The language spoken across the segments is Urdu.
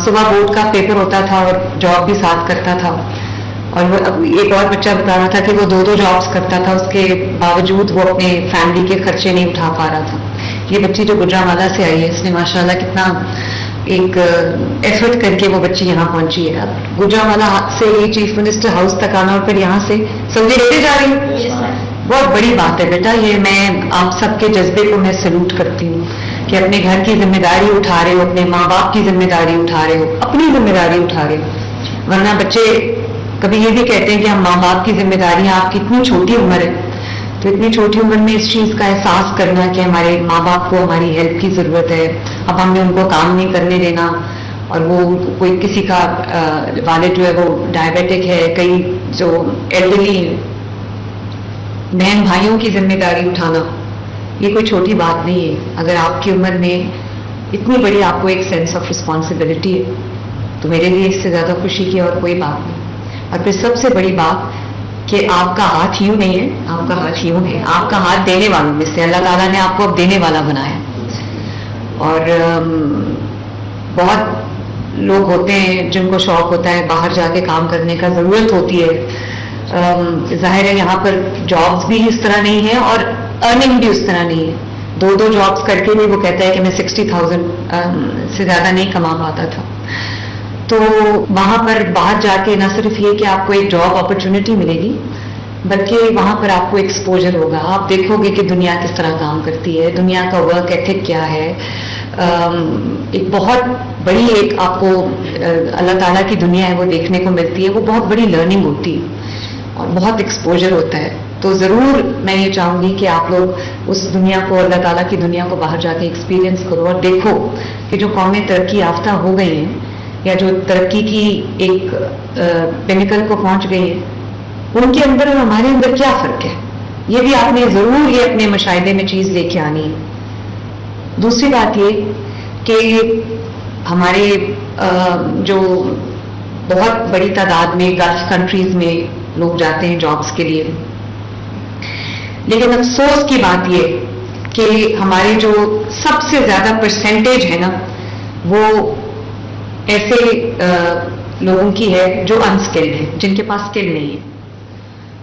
صبح بورڈ کا پیپر ہوتا تھا اور جاب بھی ساتھ کرتا تھا. اور ایک اور بچہ بتا رہا تھا کہ وہ 2 جابس کرتا تھا, اس کے باوجود وہ اپنے فیملی کے خرچے نہیں اٹھا پا رہا تھا. یہ بچی جو گجرانوالہ سے آئی ہے, اس نے ماشاءاللہ کتنا ایک ایفرٹ کر کے وہ بچی یہاں پہنچی ہے. اب گجرانوالہ سے یہ چیف منسٹر ہاؤس تک آنا اور پھر یہاں سے سعودی لیتے جا رہی ہوں, بہت بڑی بات ہے بیٹا. یہ میں آپ سب کے جذبے کو میں سلوٹ کرتی ہوں کہ اپنے گھر کی ذمہ داری اٹھا رہے ہو, اپنے ماں باپ کی ذمہ داری اٹھا رہے ہو, اپنی ذمہ داری اٹھا رہے ہو. ورنہ بچے کبھی یہ بھی کہتے ہیں کہ ہم ماں باپ کی ذمہ داریاں, آپ کی اتنی چھوٹی عمر ہے, تو اتنی چھوٹی عمر میں اس چیز کا احساس کرنا کہ ہمارے ماں باپ کو ہماری ہیلپ کی ضرورت ہے, اب ہم نے ان کو کام نہیں کرنے دینا. اور وہ کوئی کسی کا والد جو ہے وہ ڈائبیٹک ہے, کئی جو ایلڈرلی بہن بھائیوں کی ذمہ داری اٹھانا, یہ کوئی چھوٹی بات نہیں ہے. اگر آپ کی عمر میں اتنی بڑی آپ کو ایک سینس آف رسپانسبلٹی ہے, تو میرے لیے اس سے زیادہ خوشی کی اور کوئی بات نہیں. اور پھر سب سے بڑی بات کہ آپ کا ہاتھ یوں نہیں ہے, آپ کا ہاتھ یوں ہے, آپ کا ہاتھ دینے والوں میں سے. اللہ تعالیٰ نے آپ کو اب دینے والا بنایا. اور بہت لوگ ہوتے ہیں جن کو شوق ہوتا ہے باہر جا کے کام کرنے کا, ضرورت ہوتی ہے. ظاہر ہے یہاں پر جابس بھی اس طرح نہیں ہے اور ارننگ بھی اس طرح نہیں ہے. 2 جابس کر کے بھی وہ کہتا ہے کہ میں 60,000 سے زیادہ نہیں کما پاتا تھا. تو وہاں پر باہر جا کے نہ صرف یہ کہ آپ کو ایک جاب اپرچونٹی ملے گی, بلکہ وہاں پر آپ کو ایکسپوجر ہوگا. آپ دیکھو گے کہ دنیا کس طرح کام کرتی ہے, دنیا کا ورک ایتھک کیا ہے. ایک بہت بڑی ایک آپ کو اللہ تعالیٰ کی دنیا ہے وہ دیکھنے کو ملتی ہے. وہ بہت بڑی لرننگ ہوتی ہے اور بہت ایکسپوجر ہوتا ہے. تو ضرور میں یہ چاہوں گی کہ آپ لوگ اس دنیا کو, اللہ تعالیٰ کی دنیا کو باہر جا کے ایکسپیرینس کرو اور دیکھو کہ جو قومیں ترقی یافتہ ہو گئی ہیں یا جو ترقی کی ایک پینیکل کو پہنچ گئی ہیں, ان کے اندر اور ہمارے اندر کیا فرق ہے. یہ بھی آپ نے ضرور یہ اپنے مشاہدے میں چیز لے کے آنی ہے. دوسری بات یہ کہ ہمارے جو بہت بڑی تعداد میں گلف کنٹریز میں لوگ جاتے ہیں جابس کے لیے, لیکن افسوس کی بات یہ کہ ہمارے جو سب سے زیادہ پرسنٹیج ہے نا, وہ ایسے لوگوں کی ہے جو انسکلڈ ہیں, جن کے پاس اسکل نہیں ہے.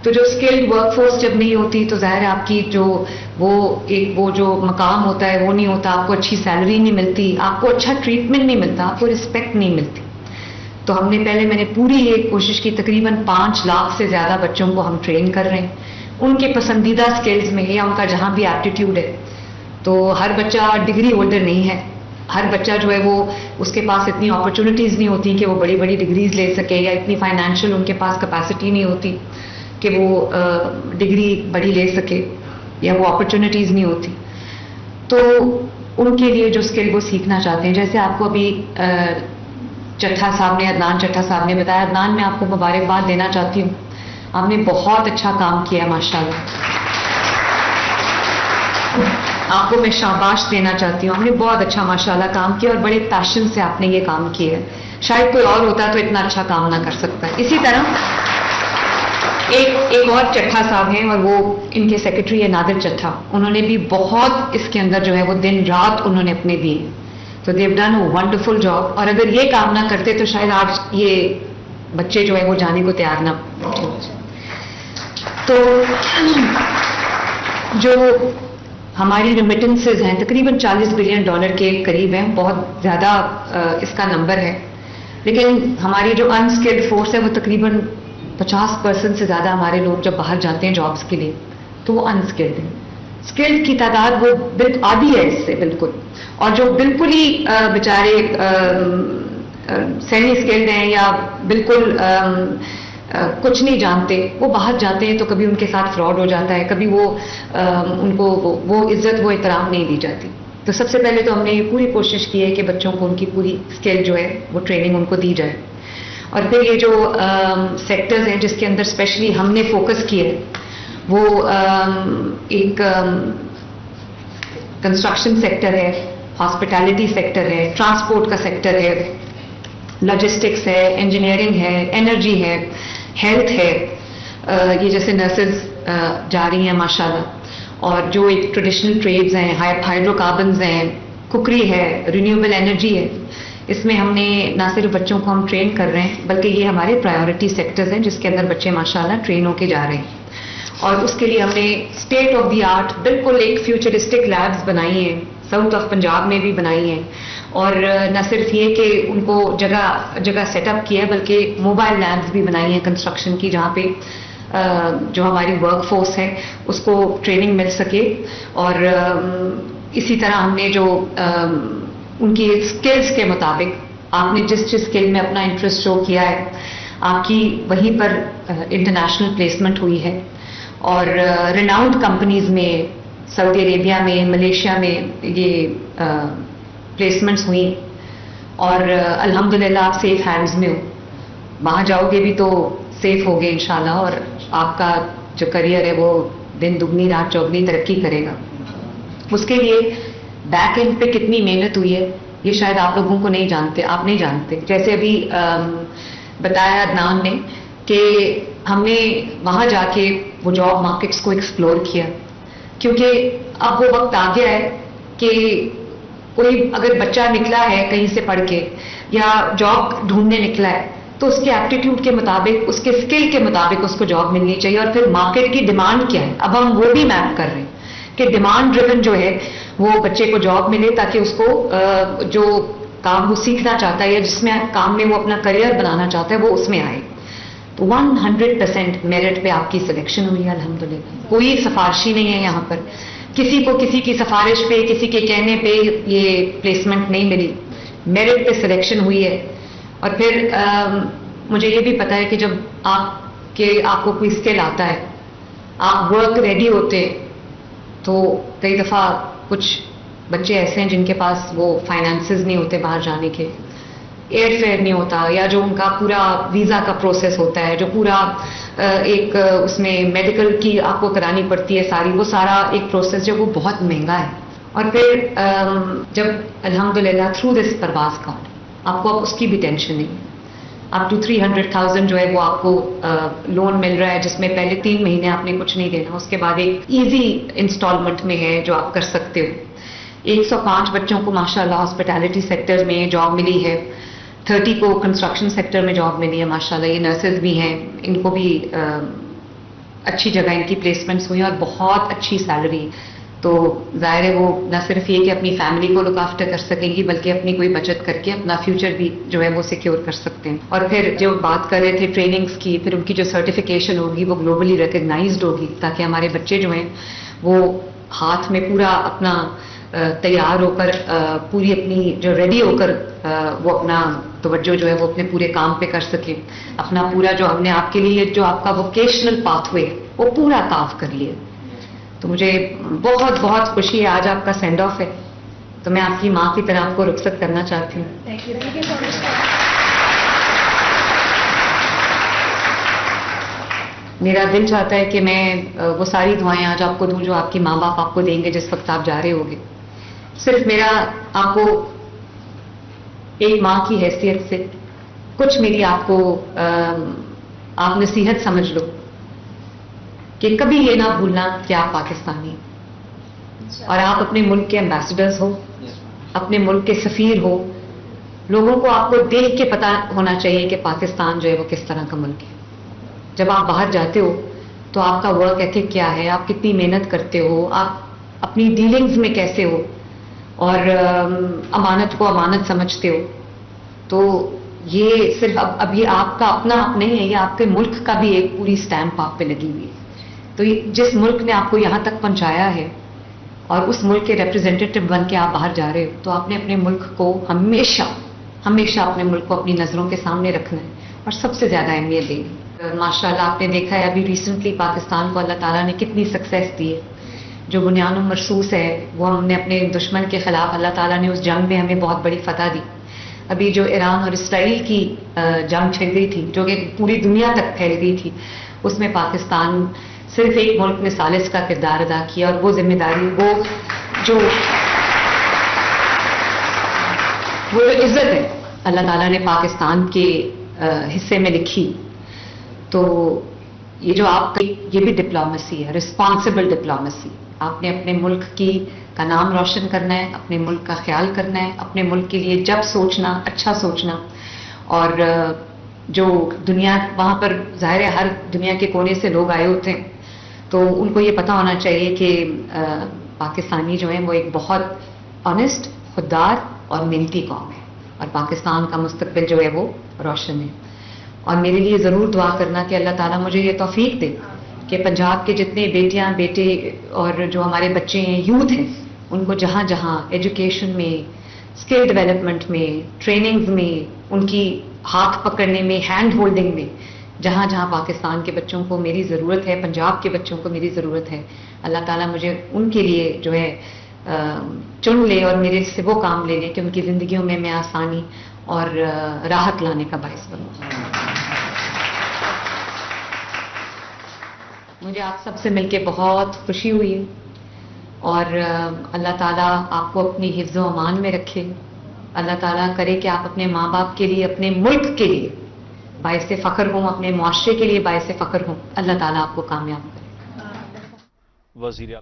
تو جو اسکلڈ ورک فورس جب نہیں ہوتی تو ظاہر ہے آپ کی جو وہ جو مقام ہوتا ہے وہ نہیں ہوتا, آپ کو اچھی سیلری نہیں ملتی, آپ کو اچھا ٹریٹمنٹ نہیں ملتا, آپ کو رسپیکٹ نہیں ملتی. تو میں نے پوری یہ کوشش کی, تقریباً 5 لاکھ سے زیادہ بچوں کو ہم ٹرین کر رہے ہیں ان کے پسندیدہ اسکلز میں یا ان کا جہاں بھی ایپٹیٹیوڈ ہے. تو ہر بچہ ڈگری ہولڈر نہیں ہے, ہر بچہ جو ہے وہ اس کے پاس اتنی اپرچونیٹیز نہیں ہوتی کہ وہ بڑی بڑی ڈگریز لے سکے, یا اتنی فائنینشیل ان کے پاس کیپیسٹی نہیں ہوتی کہ وہ ڈگری بڑی لے سکے, یا وہ اپرچونیٹیز نہیں ہوتی. تو ان کے لیے جو اسکل وہ سیکھنا چاہتے ہیں, جیسے آپ کو ابھی چٹھا صاحب نے, عدنان چٹھا صاحب نے بتایا. عدنان, میں آپ کو مبارکباد دینا چاہتی ہوں, آپ نے بہت اچھا کام کیا ہے ماشاءاللہ. آپ کو میں شاباش دینا چاہتی ہوں, آپ نے بہت اچھا ماشاءاللہ کام کیا اور بڑے پیشن سے آپ نے یہ کام کیا ہے. شاید کوئی اور ہوتا تو اتنا اچھا کام نہ کر سکتا ہے. اسی طرح ایک اور چٹھا صاحب ہیں اور وہ ان کے سیکرٹری ہے نادر چٹھا, انہوں نے بھی بہت اس کے اندر جو ہے وہ دن رات انہوں نے اپنے دیے. تو دیو ڈن اے ونڈرفل جاب. اور اگر یہ کام نہ کرتے تو شاید آج یہ بچے جو ہے وہ جانے کو تیار نہ. تو جو ہماری ریمیٹنسز ہیں تقریباً $40 بلین کے قریب ہیں, بہت زیادہ اس کا نمبر ہے. لیکن ہماری جو انسکلڈ فورس ہے وہ تقریباً 50% سے زیادہ ہمارے لوگ جب باہر جاتے ہیں جابس کے لیے تو وہ انسکلڈ ہیں. اسکلڈ کی تعداد وہ آدھی ہے اس سے بالکل. اور جو بالکل ہی بیچارے سیمی اسکلڈ ہیں یا بالکل کچھ نہیں جانتے, وہ باہر جاتے ہیں تو کبھی ان کے ساتھ فراڈ ہو جاتا ہے, کبھی ان کو وہ عزت وہ احترام نہیں دی جاتی. تو سب سے پہلے تو ہم نے یہ پوری کوشش کی ہے کہ بچوں کو ان کی پوری اسکل جو ہے وہ ٹریننگ ان کو دی جائے. اور پھر یہ جو سیکٹرز ہیں جس کے اندر اسپیشلی ہم نے فوکس کیا ہے وہ ایک کنسٹرکشن سیکٹر ہے, ہاسپٹیلٹی سیکٹر ہے, ٹرانسپورٹ کا سیکٹر ہے, لاجسٹکس ہے, انجینئرنگ ہے, انرجی ہے, ہیلتھ ہے. یہ جیسے نرسز جا رہی ہیں ماشاءاللہ, اور جو ایک ٹریڈیشنل ٹریڈز ہیں, ہائیڈرو کاربنز ہیں, کوکری ہے, رینیویبل انرجی ہے, اس میں ہم نے نہ صرف بچوں کو ہم ٹرین کر رہے ہیں بلکہ یہ ہمارے پرائیورٹی سیکٹرز ہیں جس کے اندر بچے ماشاءاللہ ٹرین ہو کے جا رہے ہیں. اور اس کے لیے ہم نے اسٹیٹ آف دی آرٹ بالکل ایک فیوچرسٹک لیبس بنائی ہیں, ساؤتھ آف پنجاب میں بھی بنائی ہیں. اور نہ صرف یہ کہ ان کو جگہ سیٹ اپ کیا ہے بلکہ موبائل لیبس بھی بنائی ہیں کنسٹرکشن کی, جہاں پہ جو ہماری ورک فورس ہے اس کو ٹریننگ مل سکے. اور اسی طرح ہم نے جو ان کی اسکلز کے مطابق آپ نے جس اسکل میں اپنا انٹرسٹ شو کیا ہے آپ کی وہیں پر انٹرنیشنل پلیسمنٹ ہوئی ہے. اور ریناؤنڈ کمپنیز میں سعودی عربیہ میں, ملیشیا میں یہ پلیسمنٹس ہوئی. اور الحمدللہ آپ سیف ہینڈز میں ہو, وہاں جاؤ گے بھی تو سیف ہوگے انشاءاللہ, اور آپ کا جو کریئر ہے وہ دن دگنی رات چوگنی ترقی کرے گا. اس کے لیے بیک اینڈ پہ کتنی محنت ہوئی ہے یہ شاید آپ لوگوں کو نہیں جانتے, آپ نہیں جانتے. جیسے ابھی بتایا عدنان نے کہ ہم نے وہاں جا کے وہ جاب مارکیٹس کو ایکسپلور کیا, کیونکہ اب وہ وقت آ گیا ہے کہ کوئی اگر بچہ نکلا ہے کہیں سے پڑھ کے یا جاب ڈھونڈنے نکلا ہے تو اس کے ایپٹیٹیوڈ کے مطابق, اس کے اسکل کے مطابق اس کو جاب ملنی چاہیے. اور پھر مارکیٹ کی ڈیمانڈ کیا ہے اب ہم وہ بھی میپ کر رہے ہیں کہ ڈیمانڈ ڈریون جو ہے وہ بچے کو جاب ملے تاکہ اس کو جو کام وہ سیکھنا چاہتا ہے یا جس میں کام میں وہ اپنا کریئر بنانا چاہتا ہے وہ اس میں آئے. تو 100% میرٹ پہ آپ کی سلیکشن ہوئی ہے الحمدللہ. کوئی سفارشی نہیں ہے یہاں پر, کسی کو کسی کی سفارش پہ کسی کے کہنے پہ یہ پلیسمنٹ نہیں ملی, میرٹ پہ سلیکشن ہوئی ہے. اور پھر مجھے یہ بھی پتا ہے کہ جب آپ کو کوئی اسکل آتا ہے, آپ ورک ریڈی ہوتے, تو کئی دفعہ کچھ بچے ایسے ہیں جن کے پاس وہ فائنانسز نہیں ہوتے باہر جانے کے, ایئر فیئر نہیں ہوتا, یا جو ان کا پورا ویزا کا پروسیس ہوتا ہے, جو پورا ایک اس میں میڈیکل کی آپ کو کرانی پڑتی ہے ساری, وہ سارا ایک پروسیس جو وہ بہت مہنگا ہے. اور پھر جب الحمدللہ تھرو دس پرواز کارڈ آپ کو اب اس کی بھی ٹینشن نہیں, اپ ٹو 300,000 جو ہے وہ آپ کو لون مل رہا ہے, جس میں پہلے 3 مہینے آپ نے کچھ نہیں دینا, اس کے بعد ایک ایزی انسٹالمنٹ میں ہے جو آپ کر سکتے ہو. 105 بچوں کو ماشاءاللہ ہاسپٹیلٹی سیکٹر میں جاب ملی ہے, 30 کو کنسٹرکشن سیکٹر میں جاب ملی ہے ماشاءاللہ. یہ نرسز بھی ہیں, ان کو بھی اچھی جگہ ان کی پلیسمنٹس ہوئی ہیں اور بہت اچھی سیلری. تو ظاہر ہے وہ نہ صرف یہ کہ اپنی فیملی کو لک آفٹر کر سکیں گی بلکہ اپنی کوئی بچت کر کے اپنا فیوچر بھی جو ہے وہ سیکیور کر سکتے ہیں. اور پھر جو بات کر رہے تھے ٹریننگز کی, پھر ان کی جو سرٹیفکیشن ہوگی وہ گلوبلی ریکگنائزڈ ہوگی تاکہ ہمارے بچے جو ہیں وہ ہاتھ میں پورا اپنا تیار ہو کر, پوری اپنی جو ریڈی ہو کر وہ اپنا توجہ جو ہے وہ اپنے پورے کام پہ کر سکیں. اپنا پورا جو ہم نے آپ کے لیے جو آپ کا ووکیشنل پاتھ وے وہ پورا کاف کر لیا. تو مجھے بہت بہت خوشی ہے, آج آپ کا سینڈ آف ہے, تو میں آپ کی ماں کی طرح آپ کو رخصت کرنا چاہتی ہوں. میرا دل چاہتا ہے کہ میں وہ ساری دعائیں آج آپ کو دوں جو آپ کی ماں باپ آپ کو دیں گے جس وقت آپ جا رہے ہوگے. صرف میرا آپ کو ایک ماں کی حیثیت سے کچھ میری آپ کو آپ نصیحت سمجھ لو کہ کبھی یہ نہ بھولنا کہ آپ پاکستانی ہیں اور آپ اپنے ملک کے ایمبیسڈرز ہو, اپنے ملک کے سفیر ہو. لوگوں کو آپ کو دیکھ کے پتہ ہونا چاہیے کہ پاکستان جو ہے وہ کس طرح کا ملک ہے. جب آپ باہر جاتے ہو تو آپ کا ورک ایتھک کیا ہے, آپ کتنی محنت کرتے ہو, آپ اپنی ڈیلنگز میں کیسے ہو, اور امانت کو امانت سمجھتے ہو. تو یہ صرف اب یہ آپ کا اپنا حق نہیں ہے, یہ آپ کے ملک کا بھی ایک پوری اسٹیمپ آپ پہ لگی ہوئی ہے. تو جس ملک نے آپ کو یہاں تک پہنچایا ہے اور اس ملک کے ریپرزینٹیٹو بن کے آپ باہر جا رہے ہو, تو آپ نے اپنے ملک کو ہمیشہ ہمیشہ اپنے ملک کو اپنی نظروں کے سامنے رکھنا ہے اور سب سے زیادہ اہمیت دینی. ماشاءاللہ آپ نے دیکھا ہے ابھی ریسنٹلی پاکستان کو اللہ تعالیٰ نے کتنی سکسیس دی ہے. جو بنیان مرصوص ہے وہ ہم نے اپنے دشمن کے خلاف, اللہ تعالیٰ نے اس جنگ میں ہمیں بہت بڑی فتح دی. ابھی جو ایران اور اسرائیل کی جنگ چھڑ گئی تھی جو کہ پوری دنیا تک پھیل گئی تھی, اس میں پاکستان صرف ایک ملک نے ثالث کا کردار ادا کیا, اور وہ ذمہ داری وہ عزت ہے اللہ تعالیٰ نے پاکستان کے حصے میں لکھی. تو یہ جو آپ کا یہ بھی ڈپلومیسی ہے, رسپانسبل ڈپلومیسی. آپ نے اپنے ملک کا نام روشن کرنا ہے، اپنے ملک کا خیال کرنا ہے، اپنے ملک کے لیے جب سوچنا، اچھا سوچنا. اور جو دنیا وہاں پر ظاہر ہے ہر دنیا کے کونے سے لوگ آئے ہوتے ہیں، تو ان کو یہ پتہ ہونا چاہیے کہ پاکستانی جو ہیں وہ ایک بہت آنیسٹ، خوددار اور محنتی قوم ہے، اور پاکستان کا مستقبل جو ہے وہ روشن ہے. اور میرے لیے ضرور دعا کرنا کہ اللہ تعالیٰ مجھے یہ توفیق دے کہ پنجاب کے جتنے بیٹیاں بیٹے اور جو ہمارے بچے ہیں، یوتھ ہیں، ان کو جہاں جہاں ایجوکیشن میں، اسکل ڈیولپمنٹ میں، ٹریننگز میں، ان کی ہاتھ پکڑنے میں، ہینڈ ہولڈنگ میں، جہاں جہاں پاکستان کے بچوں کو میری ضرورت ہے، پنجاب کے بچوں کو میری ضرورت ہے، اللہ تعالیٰ مجھے ان کے لیے جو ہے چن لے اور میرے سے وہ کام لے لے کہ ان کی زندگیوں میں میں آسانی اور راحت لانے کا باعث بنوں. مجھے آپ سب سے مل کے بہت خوشی ہوئی ہے، اور اللہ تعالیٰ آپ کو اپنی حفظ و امان میں رکھے. اللہ تعالیٰ کرے کہ آپ اپنے ماں باپ کے لیے، اپنے ملک کے لیے باعث فخر ہوں، اپنے معاشرے کے لیے باعث فخر ہوں. اللہ تعالیٰ آپ کو کامیاب کرے. وزیر